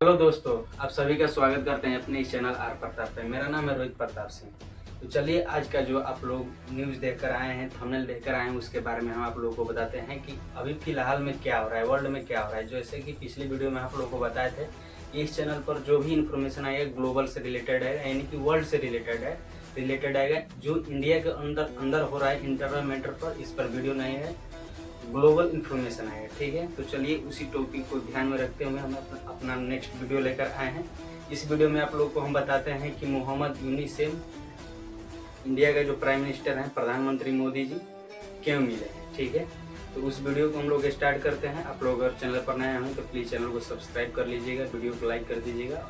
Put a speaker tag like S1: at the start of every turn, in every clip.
S1: Hello दोस्तों, आप सभी का स्वागत करते हैं अपने इस चैनल आर प्रताप पे। मेरा नाम है रोहित प्रताप सिंह। तो चलिए आज का जो आप लोग न्यूज़ देखकर आए हैं, थंबनेल देखकर आए हैं, उसके बारे में हम आप लोगों को बताते हैं कि अभी फिलहाल में क्या हो रहा है, वर्ल्ड में क्या हो रहा है। जैसे कि पिछली वीडियो में आप लोगों को बताए थे कि इस चैनल पर जो भी इन्फॉर्मेशन आएगा ग्लोबल से रिलेटेड है, यानी कि वर्ल्ड से रिलेटेड आएगा। जो इंडिया के अंदर हो रहा है इंटरनल मैटर पर, इस पर वीडियो नहीं है, ग्लोबल इन्फॉर्मेशन है। ठीक है, तो चलिए उसी टॉपिक को ध्यान में रखते हुए हम अपना नेक्स्ट वीडियो लेकर आए हैं। इस वीडियो में आप लोग को हम बताते हैं कि मोहम्मद यूनुस से इंडिया का जो प्राइम मिनिस्टर हैं, प्रधानमंत्री मोदी जी, क्यों मिले हैं। ठीक है, तो उस वीडियो को हम लोग स्टार्ट करते हैं। आप लोग अगर चैनल पर नए हैं तो प्लीज़ चैनल को सब्सक्राइब कर लीजिएगा, वीडियो को लाइक कर दीजिएगा,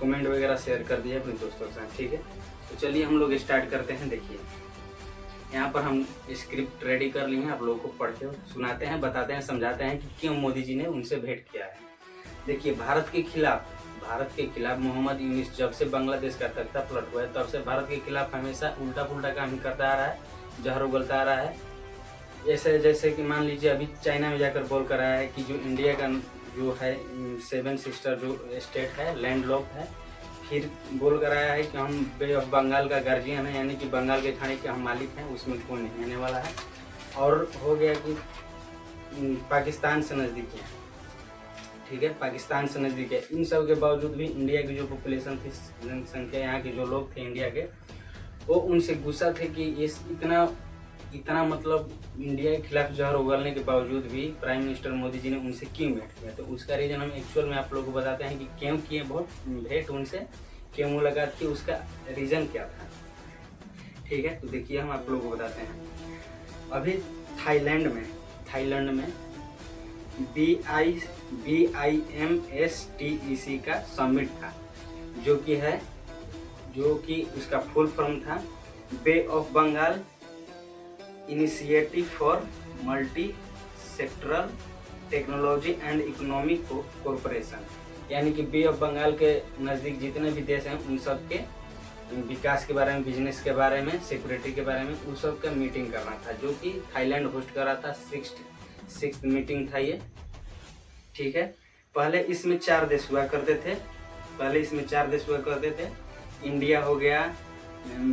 S1: कमेंट वगैरह शेयर कर दीजिए अपने दोस्तों के साथ। ठीक है, तो चलिए हम लोग स्टार्ट करते हैं। देखिए यहाँ पर हम स्क्रिप्ट रेडी कर लिए हैं, आप लोगों को पढ़ के सुनाते हैं, बताते हैं, समझाते हैं कि क्यों मोदी जी ने उनसे भेंट किया है। देखिए भारत के खिलाफ मोहम्मद यूनुस जब से बांग्लादेश का तख्ता पलट हुआ है तब से भारत के खिलाफ हमेशा उल्टा पुल्टा काम ही करता आ रहा है, जहर उगलता आ रहा है। जैसे कि मान लीजिए अभी चाइना में जाकर बोल कर आया है कि जो इंडिया का जो है 7 सिस्टर जो स्टेट है लैंड लॉक है। फिर बोल कर आया है कि हम बे ऑफ बंगाल का गार्जियन है, यानी कि बंगाल के खाने के हम मालिक हैं, उसमें कोई नहीं आने वाला है। और हो गया कि पाकिस्तान से नज़दीक है। ठीक है, पाकिस्तान से नज़दीक है। इन सब के बावजूद भी इंडिया की जो पॉपुलेशन थी, जनसंख्या यहाँ के जो लोग थे इंडिया के, वो उनसे गुस्सा थे कि ये इतना मतलब इंडिया के खिलाफ जहर उगलने के बावजूद भी प्राइम मिनिस्टर मोदी जी ने उनसे क्यों भेंट किया। तो उसका रीज़न हम एक्चुअल में आप लोगों को बताते हैं कि क्यों किए भेंट उनसे, क्यों मुलाकात की, उसका रीज़न क्या था। ठीक है, तो देखिए हम आप लोगों को बताते हैं। अभी थाईलैंड में BIMSTEC का समिट था, जो कि उसका फुल फॉर्म था bay of Bengal initiative for multi sectoral technology and economic cooperation, यानी कि बे ऑफ बंगाल के नज़दीक जितने भी देश हैं उन सब के विकास के बारे में, बिजनेस के बारे में, सिक्योरिटी के बारे में, उन सब का मीटिंग करना था, जो कि थाईलैंड होस्ट कर रहा था। सिक्स्थ मीटिंग था ये। ठीक है, पहले इसमें 4 देश हुआ करते थे। इंडिया हो गया,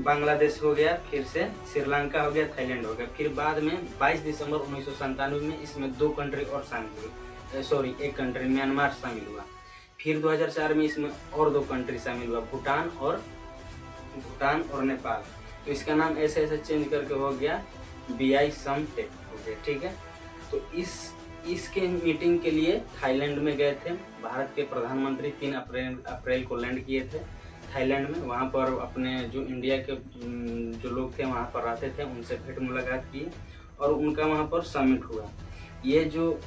S1: बांग्लादेश हो गया, फिर से श्रीलंका हो गया, थाईलैंड हो गया। फिर बाद में 22 दिसंबर 1997 में इसमें 2 कंट्री और शामिल हुई, एक कंट्री म्यांमार शामिल हुआ। फिर 2004 में इसमें और 2 कंट्री शामिल हुआ, भूटान और नेपाल। तो इसका नाम ऐसे चेंज करके हो गया BIMSTEC हो गया। ठीक है, तो इसके मीटिंग के लिए थाईलैंड में गए थे भारत के प्रधानमंत्री। 3 अप्रैल को लैंड किए थे थाईलैंड में। वहाँ पर अपने जो इंडिया के जो लोग थे वहाँ पर रहते थे, उनसे भेंट मुलाकात की और उनका वहाँ पर समिट हुआ। ये जो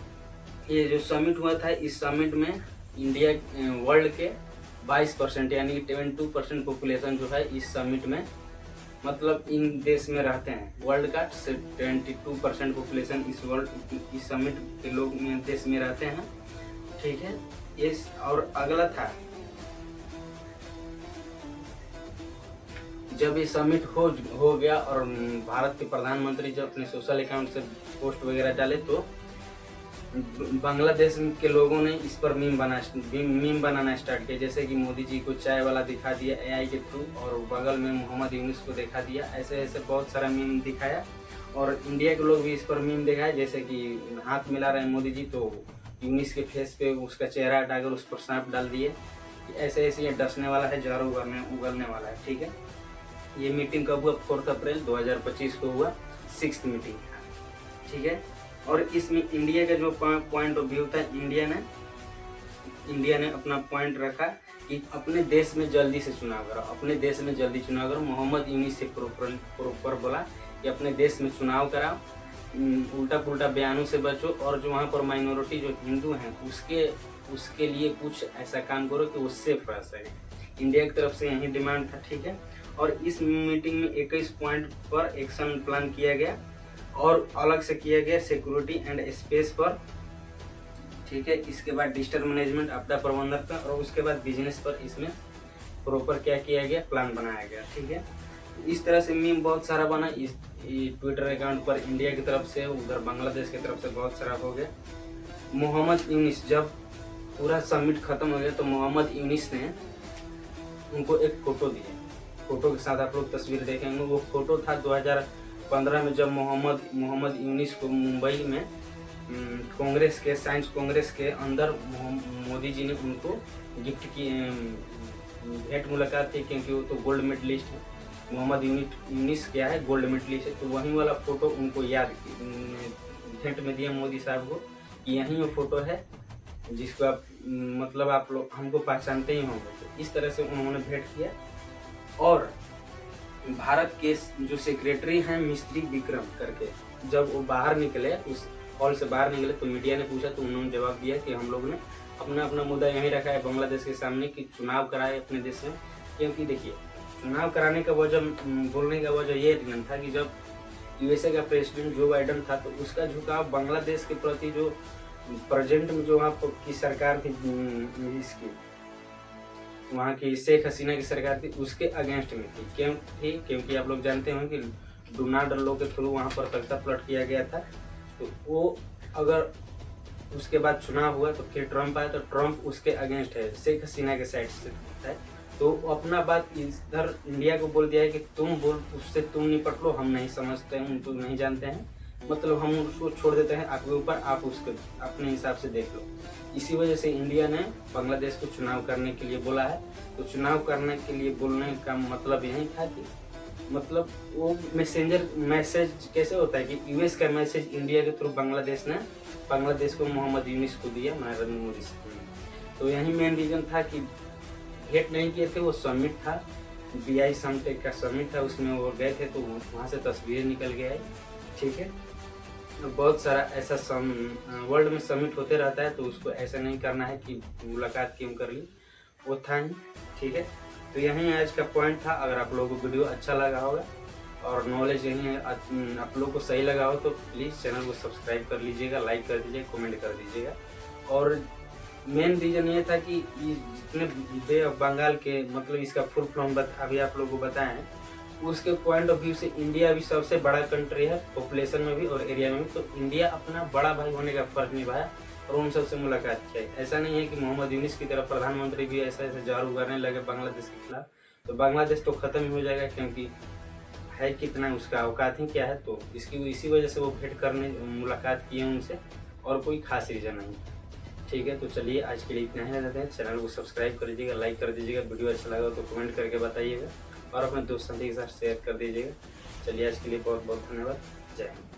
S1: समिट हुआ था, इस समिट में इंडिया वर्ल्ड के 22% यानी कि 72% पॉपुलेशन जो है इस समिट में, मतलब इन देश में रहते हैं। वर्ल्ड का 72% पॉपुलेशन इस समिट के लोग देश में रहते हैं। ठीक है, इस और अगला था जब ये समिट हो गया और भारत के प्रधानमंत्री जब अपने सोशल अकाउंट से पोस्ट वगैरह डाले, तो बांग्लादेश के लोगों ने इस पर मीम बनाना स्टार्ट किया। जैसे कि मोदी जी को चाय वाला दिखा दिया AI के थ्रू, और बगल में मोहम्मद यूनुस को दिखा दिया। ऐसे बहुत सारा मीम दिखाया और इंडिया के लोग भी इस पर मीम दिखाए। जैसे कि हाथ मिला रहे हैं मोदी जी, तो यूनुस के फेस पे उसका चेहरा हटाकर उस पर सांप डाल दिए। ऐसे ये डसने वाला है, जहर उगलने वाला है। ठीक है, ये मीटिंग कब हुआ? 4 अप्रैल 2025 को हुआ, 6th मीटिंग था। ठीक है, और इसमें इंडिया का जो पॉइंट ऑफ व्यू था, इंडिया ने अपना पॉइंट रखा कि अपने देश में जल्दी से चुनाव करो। मोहम्मद यूनुस से प्रॉपर बोला कि अपने देश में चुनाव कराओ, उल्टा पुल्टा बयानों से बचो, और जो वहाँ पर माइनॉरिटी जो हिंदू हैं उसके लिए कुछ ऐसा काम करो कि वो सेफ रह सके। इंडिया की तरफ से यही डिमांड था। ठीक है, और इस मीटिंग में 21 पॉइंट पर एक्शन प्लान किया गया और अलग से किया गया सिक्योरिटी एंड स्पेस पर। ठीक है, इसके बाद डिजास्टर मैनेजमेंट, आपदा प्रबंधन पर, और उसके बाद बिजनेस पर इसमें प्रॉपर क्या किया गया, प्लान बनाया गया। ठीक है, इस तरह से मीम बहुत सारा बना इस ट्विटर अकाउंट पर, इंडिया की तरफ से, उधर बांग्लादेश की तरफ से बहुत सारा हो गया। मोहम्मद यूनुस जब पूरा समिट खत्म हो गया तो मोहम्मद यूनिस ने उनको एक फ़ोटो दिया। फ़ोटो के साथ आप लोग तस्वीर देखेंगे। वो फ़ोटो था 2015 में, जब मोहम्मद यूनिस को मुंबई में कांग्रेस के साइंस कांग्रेस के अंदर मोदी जी ने उनको गिफ्ट की भेंट मुलाकात थी, क्योंकि वो तो गोल्ड मेडलिस्ट है। मोहम्मद यूनिस क्या है, गोल्ड मेडलिस्ट है। तो वही वाला फ़ोटो उनको याद भेंट में दिया मोदी साहब को कि यही वो फ़ोटो है जिसको आप मतलब आप लोग हमको पहचानते ही होंगे। तो इस तरह से उन्होंने भेंट किया। और भारत के जो सेक्रेटरी हैं मिस्त्री विक्रम करके, जब वो बाहर निकले, उस हॉल से बाहर निकले, तो मीडिया ने पूछा तो उन्होंने जवाब दिया कि हम लोग ने अपना अपना मुद्दा यहीं रखा है बांग्लादेश के सामने कि चुनाव कराए अपने देश में। क्योंकि देखिए, चुनाव कराने का वजह बोलने का वजह ये रीजन था कि जब यूएसए का प्रेसिडेंट जो बाइडन था, तो उसका झुकाव बांग्लादेश के प्रति जो प्रेजेंट में जो वहाँ की सरकार थी, इसकी वहाँ की शेख हसीना की सरकार थी, उसके अगेंस्ट में थी। क्यों थी? क्योंकि आप लोग जानते हैं कि डोनाल्ड लो के थ्रू वहाँ पर तख्ता पलट किया गया था। तो वो अगर उसके बाद चुनाव हुआ तो फिर ट्रम्प आया, तो ट्रम्प उसके अगेंस्ट है, शेख हसीना के साइड से है। तो अपना बात इधर इंडिया को बोल दिया है कि तुम बोल उससे तुम निपट लो, हम नहीं समझते हैं, तो नहीं जानते हैं, मतलब हम उसको छोड़ देते हैं आपके ऊपर, आप उसके अपने हिसाब से देख लो। इसी वजह से इंडिया ने बांग्लादेश को चुनाव करने के लिए बोला है। तो चुनाव करने के लिए बोलने का मतलब यही था कि मतलब वो मैसेज कैसे होता है कि यूएस का मैसेज इंडिया के थ्रू बांग्लादेश को मोहम्मद यूनिस को दिया नरेंद्र मोदी से। तो यही मेन रीजन था कि भेंट नहीं किए थे, वो समिट था, BI समटेक का समिट था, उसमें वो गए थे, तो वहाँ से तस्वीर निकल गया है। ठीक है, बहुत सारा ऐसा वर्ल्ड में समिट होते रहता है, तो उसको ऐसा नहीं करना है कि मुलाकात क्यों कर ली, वो था ही। ठीक है, तो यही आज का पॉइंट था। अगर आप लोगों को वीडियो अच्छा लगा होगा और नॉलेज यही है, आप लोगों को सही लगा हो, तो प्लीज़ चैनल को सब्सक्राइब कर लीजिएगा, लाइक कर दीजिएगा, कमेंट कर दीजिएगा। और मेन रीज़न ये था कि जितने बे ऑफ बंगाल के मतलब इसका फुल फॉर्म अभी आप लोगों को बताएं हैं, उसके पॉइंट ऑफ व्यू से इंडिया भी सबसे बड़ा कंट्री है पॉपुलेशन में भी और एरिया में भी। तो इंडिया अपना बड़ा भाई होने का फर्ज निभाया और उन सबसे मुलाकात किया। ऐसा नहीं है कि मोहम्मद यूनिस की तरह प्रधानमंत्री भी ऐसा झाड़ू करने लगे बांग्लादेश के खिलाफ, तो बांग्लादेश तो ख़त्म ही हो जाएगा, क्योंकि है कितना, उसका औकात ही क्या है। तो इसी वजह से वो भेंट करने मुलाकात किए उनसे, और कोई खास रीज़न नहीं। ठीक है, तो चलिए आज के लिए इतना ही रहते हैं। चैनल को सब्सक्राइब कर दीजिएगा, लाइक कर दीजिएगा, वीडियो अच्छा लगा तो कमेंट करके बताइएगा और अपने दोस्तों के साथ शेयर कर दीजिएगा। चलिए आज के लिए बहुत बहुत धन्यवाद। जय हिंद।